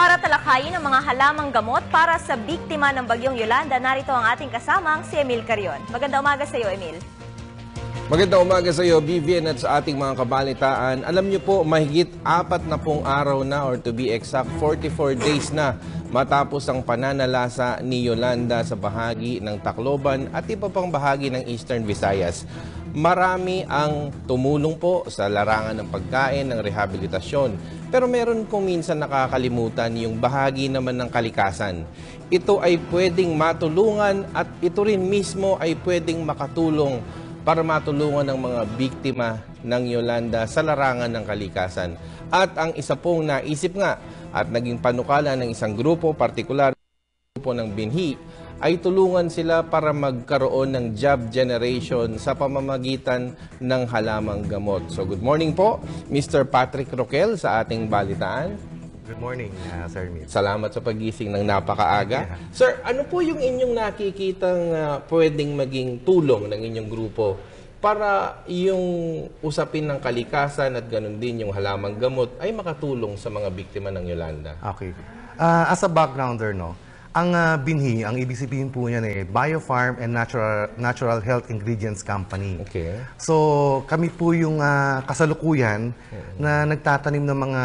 Para talakayin ang mga halamang gamot para sa biktima ng Bagyong Yolanda, narito ang ating kasamang si Emil Carion. Magandang umaga sa iyo, Emil. Magandang umaga sa iyo, Vivian, at sa ating mga kabalitaan. Alam niyo po, mahigit 40 araw na, or to be exact, 44 days na matapos ang pananalasa ni Yolanda sa bahagi ng Tacloban at iba pang bahagi ng Eastern Visayas. Marami ang tumulong po sa larangan ng pagkain, ng rehabilitasyon. Pero meron kung minsan nakakalimutan yung bahagi naman ng kalikasan. Ito ay pwedeng matulungan at ito rin mismo ay pwedeng makatulong para matulungan ng mga biktima ng Yolanda sa larangan ng kalikasan. At ang isa pong naisip nga at naging panukala ng isang grupo, partikular grupo ng binhi, ay tulungan sila para magkaroon ng job generation sa pamamagitan ng halamang gamot. So good morning po, Mr. Patrick Roquel sa ating balitaan. Good morning, Sir Mitch. Salamat sa pagising ng napakaaga. Sir, ano po yung inyong nakikitang pwedeng maging tulong ng inyong grupo para yung usapin ng kalikasan at ganun din yung halamang gamot ay makatulong sa mga biktima ng Yolanda? Okay. As a backgrounder, no, ang binhi, ang ibig sabihin po niyan Biofarm and Natural Health Ingredients Company. Okay. So, kami po yung kasalukuyan na nagtatanim ng mga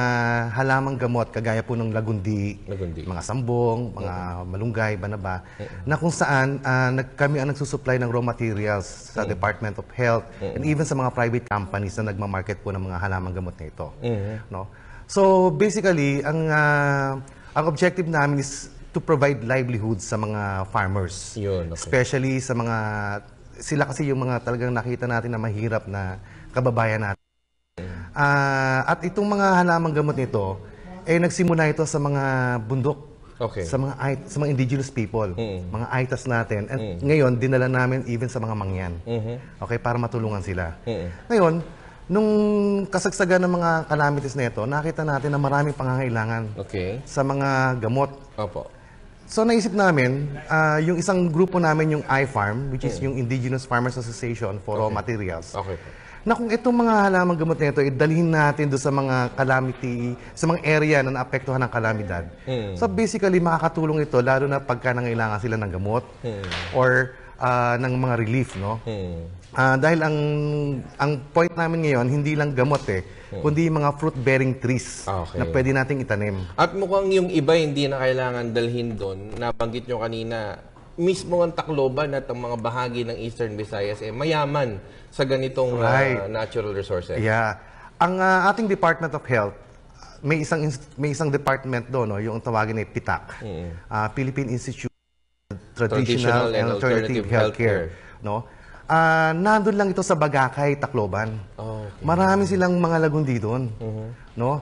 halamang gamot, kagaya po ng lagundi, mga sambong, mga malunggay, banaba, na kung saan kami ang nagsusupply ng raw materials sa Department of Health and even sa mga private companies na nagmamarket po ng mga halamang gamot na ito. No? So, basically, ang objective namin is to provide livelihoods sa mga farmers. Yun, okay. Especially sa mga, sila kasi yung mga talagang nakita natin na mahirap na kababayan natin. At itong mga halamang gamot nito, nagsimula ito sa mga bundok, sa mga indigenous people, mga Aitas natin. And ngayon, dinala namin even sa mga mangyan. Okay, para matulungan sila. Ngayon, nung kasagsagan ng mga calamities na ito, nakita natin na maraming pangangailangan sa mga gamot. Opo. So naisip namin, yung isang grupo namin, yung iFarm, which is yung Indigenous Farmers Association for Raw Materials, na kung itong mga halamang gamot na ito, dalhin natin doon sa mga calamity, sa mga area na naapektuhan ng kalamidad. So basically, makakatulong ito, lalo na pagka nangailangan sila ng gamot or ng mga relief, no? Dahil ang point namin ngayon, hindi lang gamot kundi mga fruit-bearing trees na pwede nating itanim. At mukhang yung iba hindi na kailangan dalhin doon. Nabanggit nyo kanina, mismo ang Tacloban at ang mga bahagi ng Eastern Visayas mayaman sa ganitong natural resources. Yeah. Ang ating Department of Health, may isang department doon, no, yung tawagin ay PITAC, Philippine Institute of Traditional and Alternative Healthcare. No? Nandun lang ito sa Bagakay, Tacloban. Marami silang mga lagundi doon. No?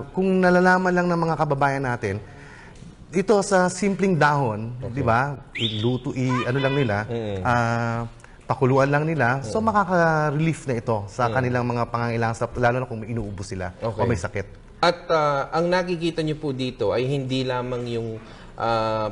Kung nalalaman lang ng mga kababayan natin, ito sa simpleng dahon, di ba? Iluto, ano lang nila, pakuluan lang nila. So makaka-relief na ito sa kanilang mga pangangailangan, lalo na kung may inuubos sila o may sakit. At ang nakikita niyo po dito ay hindi lamang yung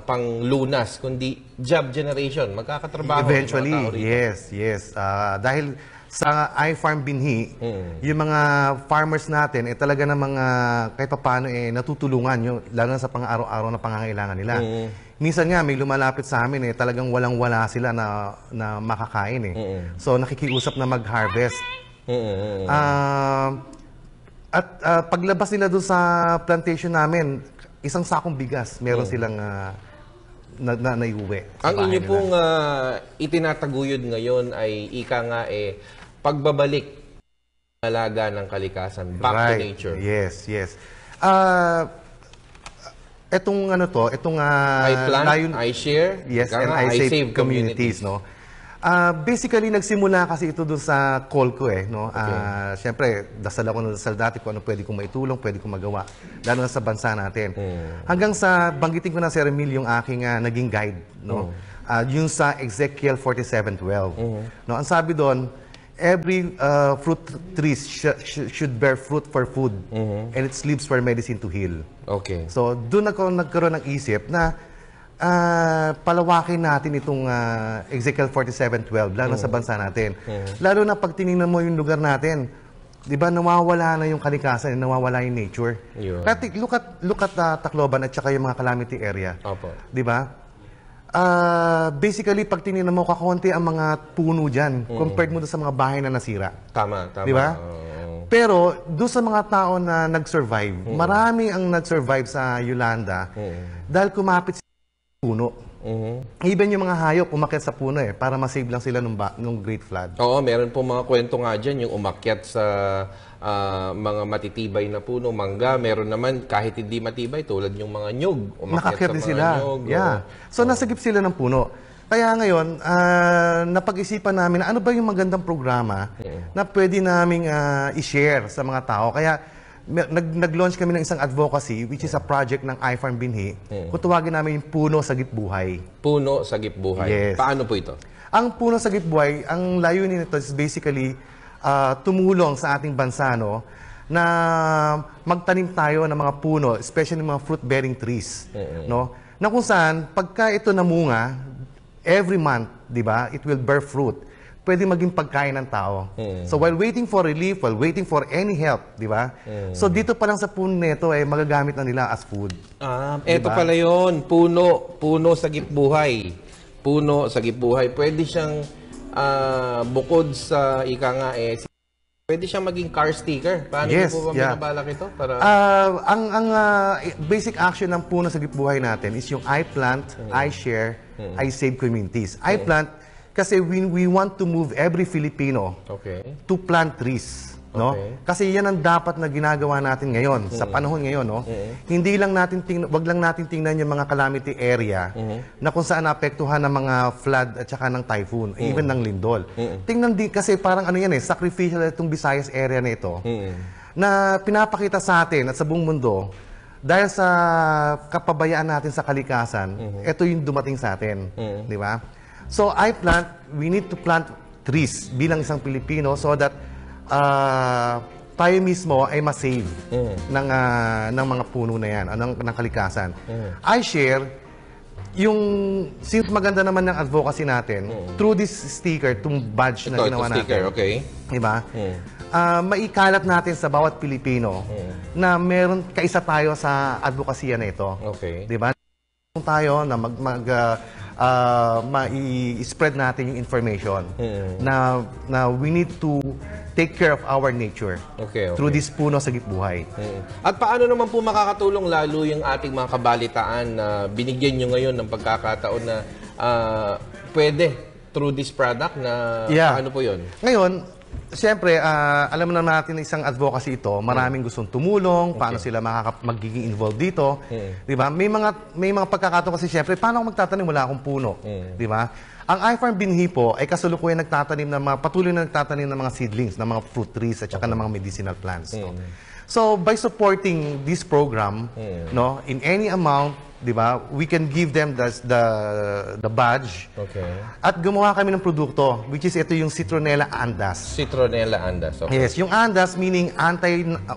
panglunas, kundi job generation. Magkakatrabaho eventually, yung mga tao rito. yes. Dahil sa iFarm binhi, yung mga farmers natin, talaga na mga kahit paano natutulungan yung, lalo na sa pang-araw-araw na pangangailangan nila. Minsan nga, may lumalapit sa amin, talagang walang-wala sila na makakain. So, nakikiusap na mag-harvest. At paglabas nila doon sa plantation namin, isang sakong bigas, meron silang naiuwi. Ang inyo pong itinataguyod ngayon ay ika nga pagbabalik alaga ng kalikasan, back to nature. Yes. Etong I-plant, I-share, yes, and I-save communities, no? Basically, nagsimula kasi ito doon sa call ko no? Siyempre, dasal ako ng dasal dati kung ano pwede kong maitulong, pwede kong magawa, lalo na sa bansa natin. Hanggang sa, banggitin ko na Sir Emil, yung aking naging guide, no? Yung sa Ezekiel 47:12. No? Ang sabi doon, every fruit trees should bear fruit for food, and its leaves for medicine to heal. So, doon ako nagkaroon ng isip na palawakin natin itong Ezekiel 47:12, lalo sa bansa natin. Lalo na pag tinignan mo yung lugar natin, di ba, nawawala na yung kalikasan, nawawala yung nature. Yun. Kaya look at Tacloban at saka yung mga calamity area. Opo. Di ba? Basically, pag tinignan mo, kakaunti ang mga puno dyan compared mo doon sa mga bahay na nasira. Tama. Di ba? Pero doon sa mga tao na nag-survive, marami ang nag-survive sa Yolanda dahil kumapit sa puno. Even yung mga hayop umakyat sa puno para masave lang sila nung Great Flood. Oo, meron po mga kwento nga dyan, yung umakyat sa mga matitibay na puno, mangga. Meron naman kahit hindi matibay, tulad yung mga nyug. Nakakyat din sila. Nyug. Yeah. So nasagip sila ng puno. Kaya ngayon, napag-isipan namin na ano ba yung magandang programa na pwede naming i-share sa mga tao. Kaya nag-launch kami ng isang advocacy, which is a project ng iFarm Binhi. Kung tawagin namin yung Puno Sagip Buhay. Puno Sagip Buhay. Yes. Paano po ito? Ang Puno Sagip Buhay, ang layunin nito is basically tumulong sa ating bansa, no, na magtanim tayo ng mga puno, especially mga fruit-bearing trees. No? Na kung saan, pagka ito namunga, every month, di ba, it will bear fruit. Pwede maging pagkain ng tao. So while waiting for relief, while waiting for any help, di ba? So dito pa lang sa puno nito, magagamit na nila as food. Eto pala yun, puno sagip buhay. Puno sagip buhay. Pwede siyang bukod sa ika nga pwede siyang maging car sticker. Paano po ba binabalak ito? Para... ang basic action ng Puno Sagip Buhay natin is yung I plant, I share, I save communities. I plant kasi we want to move every Filipino to plant trees. No? Kasi yan ang dapat na ginagawa natin ngayon, sa panahon ngayon. No? Hindi lang natin wag lang natin tingnan yung mga calamity area na kung saan naapektuhan ng mga flood at saka ng typhoon, even ng lindol. Tingnan din kasi parang ano yan sacrificial itong Visayas area na ito, na pinapakita sa atin at sa buong mundo, dahil sa kapabayaan natin sa kalikasan, ito yung dumating sa atin. Di ba? So we need to plant trees bilang isang Pilipino so that tayo mismo ay ma-save ng mga puno na yan, ng kalikasan. I share, since maganda naman ng advocacy natin, through this sticker, itong badge na ginawa natin. Diba? Maikalat natin sa bawat Pilipino na meron kaisa tayo sa advokasya na ito. Diba? Tayo na ma-spread natin yung information na we need to take care of our nature through this Puno Sagip Buhay. At paano naman po makakatulong lalo yung ating mga kabalitaan na binigyan nyo ngayon ng pagkakataon na pwede through this product na paano po yun? Ngayon, siyempre, alam mo naman natin na isang advocacy ito, maraming gustong tumulong, paano sila magiging involved dito. Di ba? May mga pagkakataon kasi siyempre, paano ako magtatanim? Wala akong puno. Di ba? Ang iFarm Binhi po ay kasalukuyan patuloy na nagtatanim ng mga seedlings, ng mga fruit trees at saka ng mga medicinal plants. So, by supporting this program, no, in any amount, di ba, we can give them the badge. At gumawa kami ng produkto, which is ito yung Citronella Andas. Citronella Andas, Yes, yung Andas meaning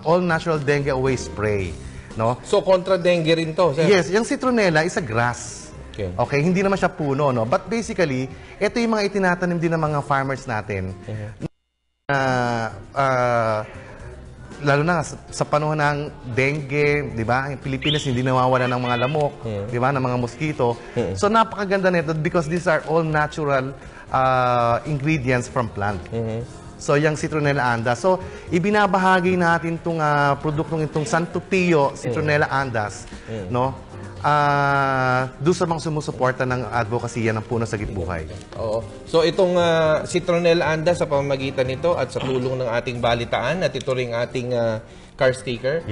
all-natural dengue away spray. No? So, kontra dengue rin to, sir? Yes, yung Citronella is a grass. Hindi naman siya puno, no? But basically, ito yung mga itinatanim din ng mga farmers natin. Lalo na sa panahon ng dengue, di ba? Yung Pilipinas hindi nawawala ng mga lamok, di ba? Ng mga mosquito. So napakaganda nito because these are all natural ingredients from plant. So yung Citronella Andas. So ibinabahagi natin itong produktong itong Santo Pio Citronella Andas, no? Doon sa mga sumusuporta ng advokasya ng Puno Sagip Buhay. So itong Citronella Andas sa pamamagitan nito at sa tulong ng ating balitaan at ito ring ating car sticker,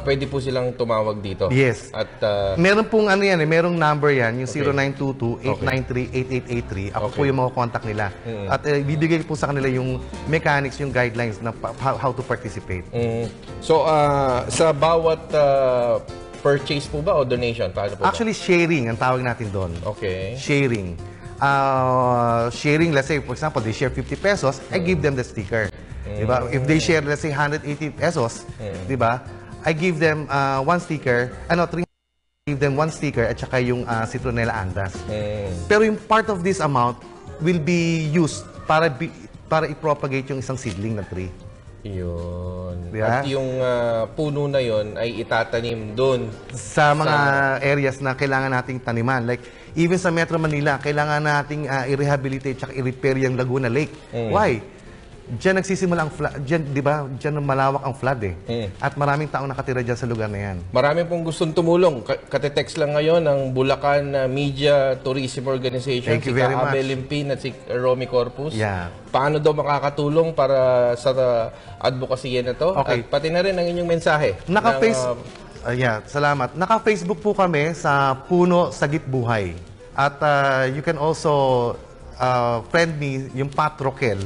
pwede po silang tumawag dito. Yes. At meron pong merong number yan, yung 0922-893-8883. Ako po yung mga contact nila. At bibigay po sa kanila yung mechanics, yung guidelines na how to participate. So sa bawat purchase po ba o donation? Paano po Actually, sharing ang tawag natin doon. Sharing. Sharing, let's say, for example, they share 50 pesos, I give them the sticker. Diba? If they share, let's say, 180 pesos, diba? I give them one sticker, 300, give them one sticker at saka yung Citronella Andas. Pero yung part of this amount will be used para i-propagate yung isang seedling na tree. Yun. Diba? At yung puno na yon ay itatanim doon. Sa mga areas na kailangan nating taniman. Like, even sa Metro Manila, kailangan nating i-rehabilitate at i-repair yung Laguna Lake. Why? Diyan nagsisimula ang flood. Diyan, di ba? Diyan malawak ang flood eh. At maraming taong nakatira dyan sa lugar na yan. Marami pong gustong tumulong. Katitext lang ngayon ang Bulacan Media Tourism Organization. Thank you very much. Abel Limpin at si Romy Corpus. Yeah. Paano daw makakatulong para sa advocacy na to? Okay. At pati na rin ang inyong mensahe. Salamat. Naka-Facebook po kami sa Puno Sagip Buhay. At you can also friend me, yung Pat Roquel.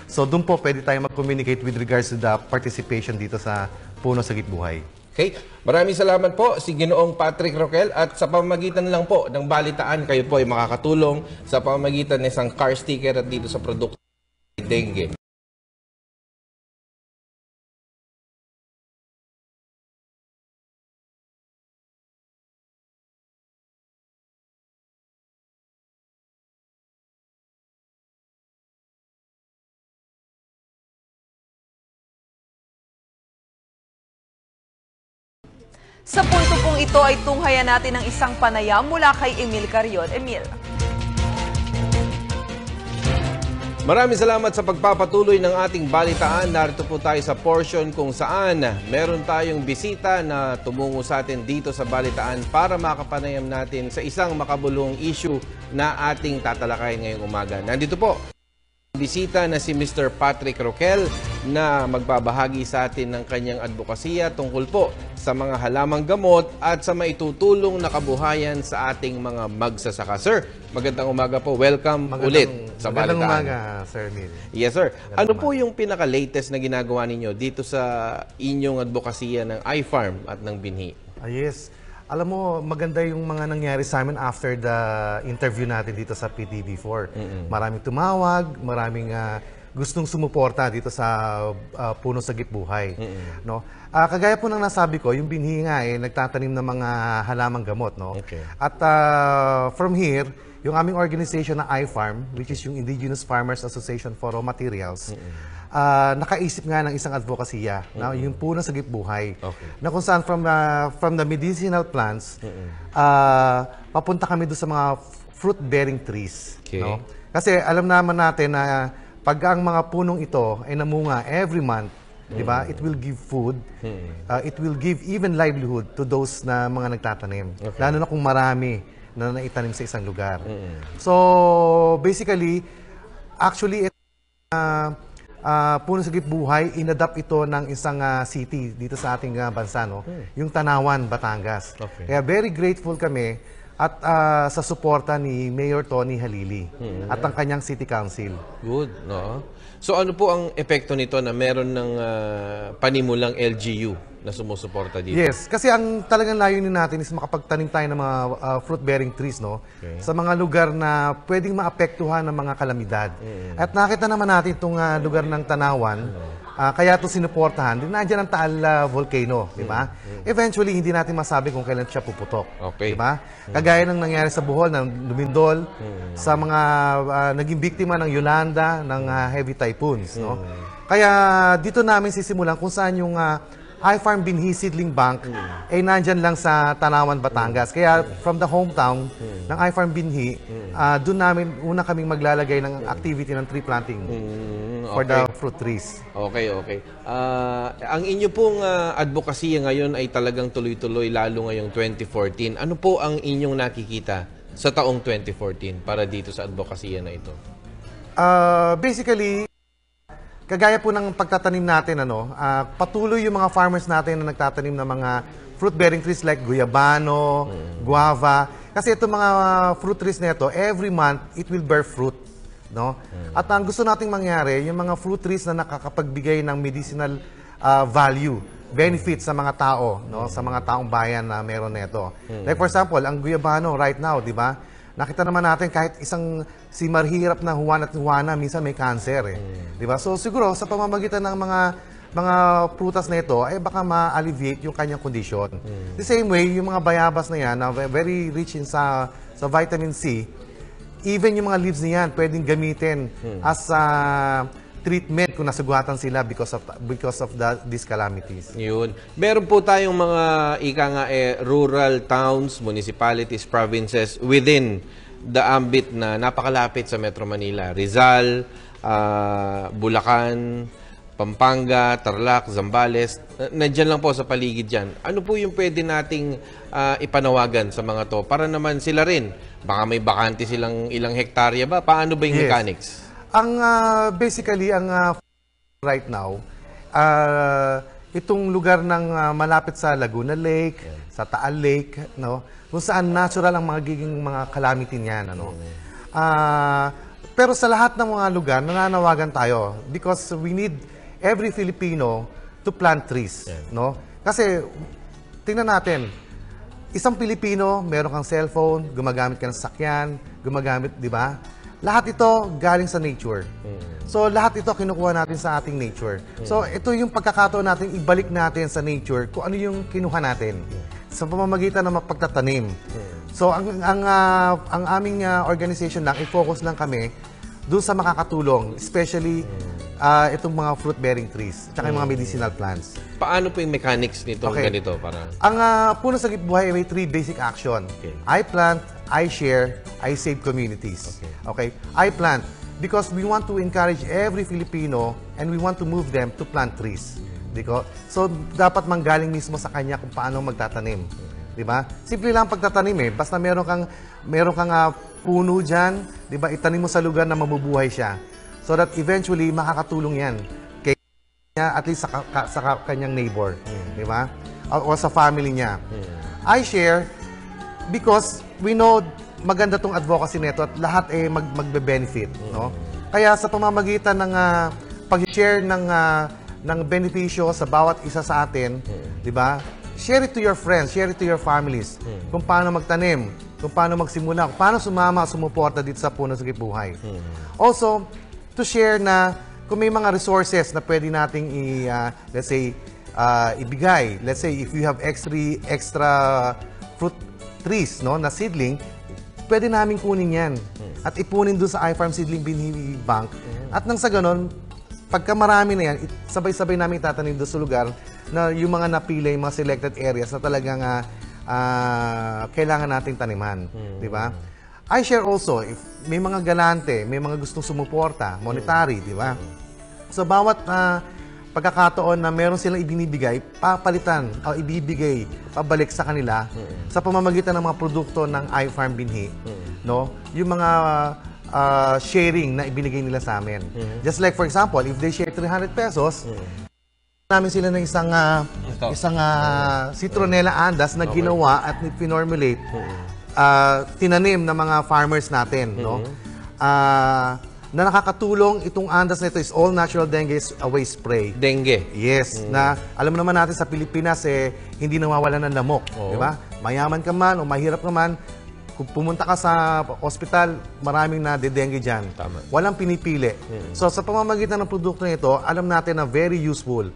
So doon po pwede tayo mag-communicate with regards to the participation dito sa Puno Sagip Buhay. Okay. Maraming salamat po si Ginoong Patrick Roquel at sa pamamagitan lang po ng balitaan kayo po ay makakatulong sa pamamagitan ng isang car sticker at dito sa produkto ng dengue. Sa punto pong ito ay tunghayan natin ang isang panayam mula kay Emil Carion. Emil. Maraming salamat sa pagpapatuloy ng ating balitaan. Narito po tayo sa portion kung saan meron tayong bisita na tumungo sa atin dito sa balitaan para makapanayam natin sa isang makabulong issue na ating tatalakayin ngayong umaga. Nandito po bisita na si Mr. Patrick Roquel na magbabahagi sa atin ng kanyang advokasya tungkol po sa mga halamang gamot at sa maitutulong na kabuhayan sa ating mga magsasaka. Sir, magandang umaga po. Welcome ulit sa balitaan. Magandang umaga, Sir Neil. Yes, sir. Ano po yung pinaka-latest na ginagawa ninyo dito sa inyong advokasya ng iFarm at ng Binhi? Yes. Alam mo, maganda yung mga nangyari sa amin after the interview natin dito sa PTV4. Maraming tumawag, maraming gustong sumuporta dito sa Puno Sagip Buhay. No? Kagaya po ng nasabi ko, yung Binhi nga nagtatanim ng mga halamang gamot. No? Okay. At from here, yung aming organization na iFarm, which is yung Indigenous Farmers Association for Raw Materials, nakaisip nga ng isang advokasya, na yung Puno Sagip Buhay. Okay. Na kung saan from the medicinal plants, papunta kami doon sa mga fruit-bearing trees. Okay. No? Kasi alam naman natin na pag ang mga punong ito ay namunga every month, di ba? It will give food. It will give even livelihood to those na mga nagtatanim. Okay. Lalo na kung marami na naitanim sa isang lugar. So, basically, actually, Puno Sagip Buhay, inadapt ito ng isang city dito sa ating bansa, no? Yung Tanawan, Batangas. Okay. Kaya very grateful kami at sa suporta ni Mayor Tony Halili at ang kanyang City Council. Good, no? So ano po ang epekto nito na meron ng panimulang LGU na sumusuporta dito? Yes, kasi ang talagang layunin natin is makapagtanim tayo ng mga fruit-bearing trees, no? Okay. Sa mga lugar na pwedeng maapektuhan ng mga kalamidad. At nakita naman natin itong lugar ng Tanawan, kaya ito sinuportahan. Nandiyan ang Taal Volcano, di ba? Eventually, hindi natin masabi kung kailan siya puputok. Okay. Di ba? Kagaya ng nangyari sa Bohol, ng Lumindol, sa mga naging biktima ng Yolanda, ng heavy typhoons, no? Kaya dito namin sisimulan kung saan yung iFarm Binhi Seedling Bank ay nandyan lang sa Tanawan, Batangas. Kaya from the hometown ng iFarm Binhi, doon namin una kaming maglalagay ng activity ng tree planting for the fruit trees. Okay, okay. Ang inyo pong advokasya ngayon ay talagang tuloy-tuloy lalo ngayong 2014. Ano po ang inyong nakikita sa taong 2014 para dito sa advokasya na ito? Basically, kagaya po ng pagtatanim natin, patuloy yung mga farmers natin na nagtatanim ng mga fruit-bearing trees like guyabano, guava. Kasi itong mga fruit trees na ito, every month, it will bear fruit. No? At ang gusto nating mangyari, yung mga fruit trees na nakakapagbigay ng medicinal value, benefit sa mga tao, no? Sa mga taong bayan na meron nito. Like for example, ang guyabano right now, di ba? Nakita naman natin kahit isang si marhirap na Juan at Juana, minsan may cancer Di ba? So siguro sa pamamagitan ng mga prutas na ito ay baka ma-alleviate yung kanyang kondisyon. The same way, yung mga bayabas na yan na very rich in sa vitamin C, even yung mga leaves niyan pwedeng gamitin as treatment kung nasugatan sila because of these calamities. Yun. Meron po tayong mga rural towns, municipalities, provinces within the ambit na napakalapit sa Metro Manila. Rizal, Bulacan, Pampanga, Tarlac, Zambales. Nandiyan lang po sa paligid dyan. Ano po yung pwede nating ipanawagan sa mga to? Para naman sila rin. Baka may bakante silang ilang hektarya ba? Paano ba yung mechanics? Ang basically right now itong lugar ng malapit sa Laguna Lake, sa Taal Lake, no, kung saan natural ang magiging mga calamity niyan, ano. Pero sa lahat ng mga lugar nananawagan tayo because we need every Filipino to plant trees, no? Kasi tingnan natin, isang Pilipino, meron kang cellphone, gumagamit ka ng sasakyan, gumagamit, di ba? Lahat ito galing sa nature. So, lahat ito kinukuha natin sa ating nature. So, ito yung pagkakataon natin, ibalik natin sa nature kung ano yung kinuha natin sa pamamagitan ng mapagtatanim. So, ang aming organization lang, i-focus lang kami doon sa makakatulong, especially itong mga fruit-bearing trees, at yung mga medicinal plants. Paano po yung mechanics nito ganito? Ang Puno Sagip Buhay may 3 basic action. I plant, I share, I save communities. Okay? I plant because we want to encourage every Filipino and we want to move them to plant trees. So, dapat manggaling mismo sa kanya kung paano magtatanim. Di ba? Simple lang pagtatanim Basta meron kang puno dyan, di ba? Itanim mo sa lugar na mabubuhay siya. So that eventually makakatulong yan kay niya, at least sa kanyang neighbor. Di ba? O sa family niya. I share because we know maganda tong advocacy nito at lahat magbe-benefit, no? Kaya sa pamamagitan ng pag-share ng benepisyo sa bawat isa sa atin, 'di ba? Share it to your friends, share it to your families. Kung paano magtanim, kung paano magsimula, kung paano sumuporta dito sa Puno Sagip Buhay. Also, to share na kung may mga resources na pwede nating let's say ibigay. Let's say if you have extra fruit trees, no, na seedling, pwede namin kunin yan at ipunin doon sa iFarm Seedling Binhi Bank. At nang sa ganon, pagka marami na yan, sabay-sabay namin itatanim doon sa lugar na yung mga napili, yung mga selected areas na talagang kailangan nating taniman. Di ba? I share also, if may mga galante, may mga gustong sumuporta, monetary, di ba? So, bawat pagkakataon na meron silang ibinibigay, papalitan o ibibigay pabalik sa kanila sa pamamagitan ng mga produkto ng iFarm Binhi, no? Yung mga sharing na ibinigay nila sa amin. Just like for example, if they share 300 pesos, namin sila ng isang citronella andas na ginawa at pinormulate, tinanim ng mga farmers natin, no? Na nakakatulong itong andas na ito is all natural dengue away spray. Dengue? Yes. Na alam naman natin sa Pilipinas hindi nawawalan ng lamok. Di ba? Mayaman ka man o mahirap ka man, kung pumunta ka sa ospital, maraming na-dengue dyan. Tama. Walang pinipili. So sa pamamagitan ng produkto na ito, alam natin na very useful,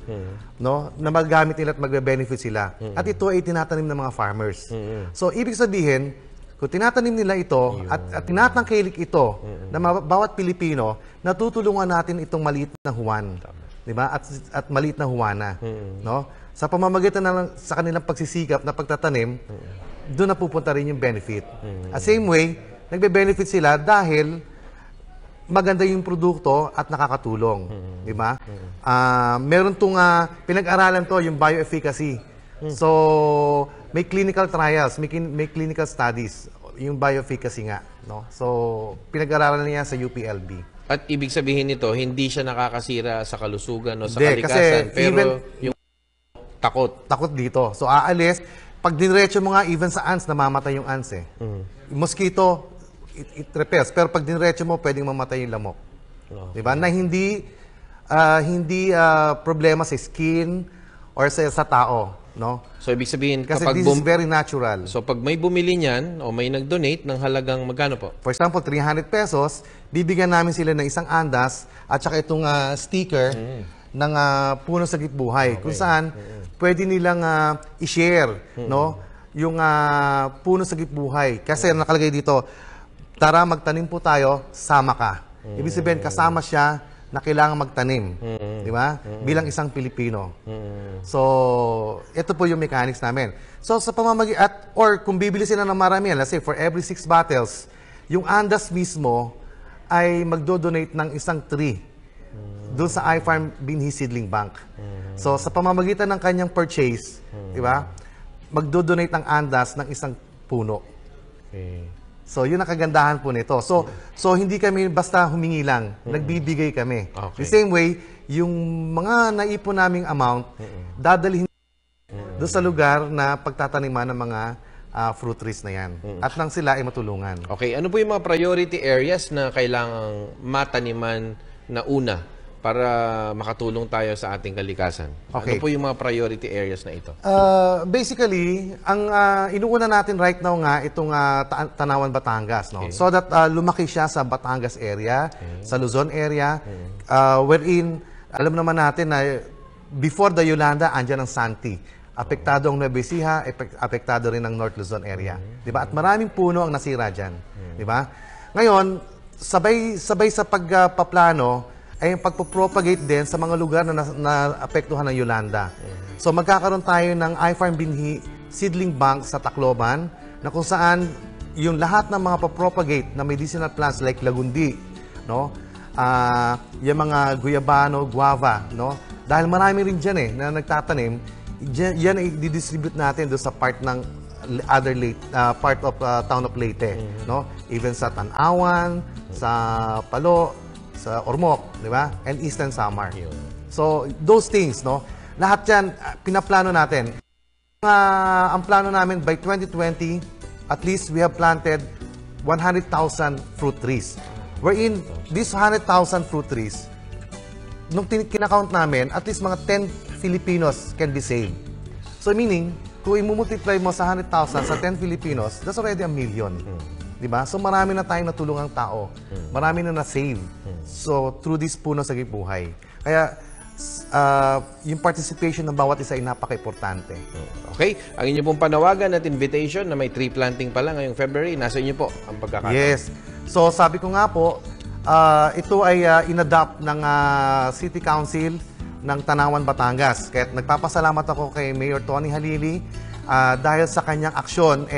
no? Na magagamit nila at magbe-benefit sila. At ito ay tinatanim ng mga farmers. So ibig sabihin, kung tinatanim nila ito at tinatangkilik ito na bawat Pilipino, natutulungan natin itong maliit na Juan, di ba? At maliit na Juana, no? Sa pamamagitan sa kanilang pagsisikap na pagtatanim, doon na pupunta rin yung benefit. At same way, nagbe-benefit sila dahil maganda yung produkto at nakakatulong, di ba? Meron tong pinag-aralan to, yung bioefficacy. So, may clinical trials, may clinical studies, yung bioefficacy nga, no? So, pinag-aralan niya sa UPLB. At ibig sabihin nito, hindi siya nakakasira sa kalusugan o sa Hindi, kalikasan, kasi pero yung takot. Takot dito. So, aalis, pag dinretso mo nga, even sa ants, namamatay yung ants Yung mosquito, it repels. Pero pag dinretso mo, pwedeng mamatay yung lamok. Diba? Na hindi problema sa skin or sa tao, no? So, ibig sabihin, Kasi kapag this is very natural. So, pag may bumili niyan o may nag-donate ng halagang magkano po? For example, 300 pesos, bibigyan namin sila ng isang andas at saka itong sticker ng Puno Sagip Buhay. Kung saan, pwede nilang i-share, no? Yung Puno Sagip Buhay. Kasi nakalagay dito, tara magtanim po tayo, sama ka. Ibig sabihin, kasama siya na kailangan magtanim, di ba? Bilang isang Pilipino. So, ito po yung mechanics namin. So, sa or kung bibili sila ng marami, let's say for every 6 bottles, yung Andas mismo ay magdo-donate ng isang tree doon sa iFarm Binhi Seedling Bank. So, sa pamamagitan ng kanyang purchase, di ba? Magdo-donate ng Andas ng isang puno. Okay. So, yun ang kagandahan po nito. So hindi kami basta humingi lang. Nagbibigay kami. Okay. The same way, yung mga naipon naming amount, dadalhin doon sa lugar na pagtataniman ng mga fruit trees na yan. At nang sila ay matulungan. Okay, ano po yung mga priority areas na kailangang mataniman na una para makatulong tayo sa ating kalikasan? Okay. Ano po yung mga priority areas na ito? Basically, ang inuuna natin right now nga itong Tanawan, Batangas, no? Okay. So that lumaki siya sa Batangas area, sa Luzon area, wherein alam naman natin na before the Yolanda, andyan ang Santi. Apektado ang Nueva Ecija, apektado rin ang North Luzon area. Di ba? At maraming puno ang nasira dyan. Di ba? Ngayon, sabay sa pagpaplano, ay yung pagpropagate din sa mga lugar na naapektuhan ng Yolanda. So magkakaroon tayo ng iFarm Binhi Seedling Bank sa Tacloban na kung saan yung lahat ng mga papropagate na medicinal plants like lagundi, no? Yung mga guyabano, guava, no? Dahil marami rin dyan na nagtatanim, yan ay didistribute natin doon sa part ng other part of town of Leyte, no? Even sa Tanawan, sa Palo, sa Ormoc, di ba? And Eastern Samar. So, those things, no? Lahat yan, pinaplano natin. Ang plano namin, by 2020, at least we have planted 100,000 fruit trees. Wherein, these 100,000 fruit trees, nung kinakount namin, at least mga 10 Filipinos can be saved. So, meaning, kung imumultiply mo sa 100,000 sa 10 Filipinos, that's already 1 million. Diba? So marami na tayong natulungang tao. Marami na na-save. So through this puno sa buhay. Kaya yung participation ng bawat isa ay napaka-importante. Okay, ang inyo pong panawagan at invitation na may tree planting pala ngayong February, nasa inyo po ang pagkakataon. Yes. So sabi ko nga po, ito ay inadopt ng City Council ng Tanawan, Batangas. Kaya nagpapasalamat ako kay Mayor Tony Halili dahil sa kanyang aksyon,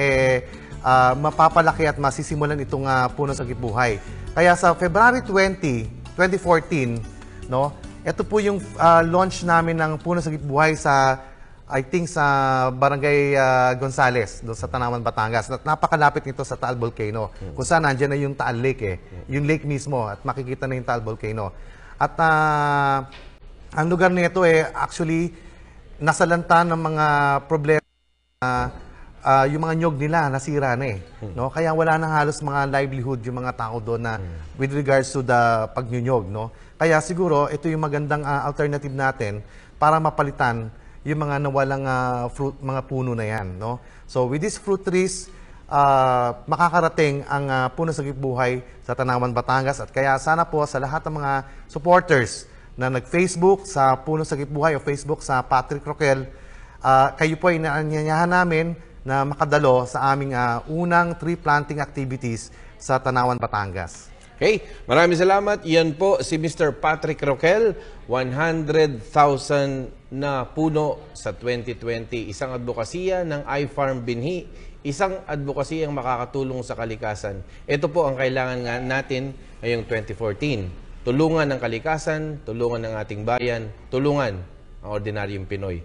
mapapalaki at masisimulan itong puno sa buhay. Kaya sa February 20, 2014, no, ito po yung launch namin ng puno sa buhay sa, I think, sa Barangay Gonzales, doon sa Tanawan, Batangas. At napakalapit nito sa Taal Volcano, kung saan nandiyan na yung Taal Lake, yung lake mismo, at makikita na yung Taal Volcano. At ang lugar nito actually nasalanta ng mga problema yung mga nyog nila nasira na no? Kaya wala na halos mga livelihood yung mga tao doon na with regards to the pagnyunyog, no? Kaya siguro ito yung magandang alternative natin para mapalitan yung mga nawalang mga puno na yan, no? So with these fruit trees, makakarating ang puno sa buhay sa Tanawan, Batangas, at kaya sana po sa lahat ng mga supporters na nag-Facebook sa Puno sa Buhay o Facebook sa Patrick Roquel, kayo po ay inaanyayahan namin na makadalo sa aming unang tree planting activities sa Tanawan, Batangas. Okay, maraming salamat. Yan po si Mr. Patrick Roquel, 100,000 na puno sa 2020. Isang advokasya ng iFarm Binhi, isang advokasya ang makakatulong sa kalikasan. Ito po ang kailangan nga natin ngayong 2014. Tulungan ang kalikasan, tulungan ang ating bayan, tulungan ang ordinaryong Pinoy.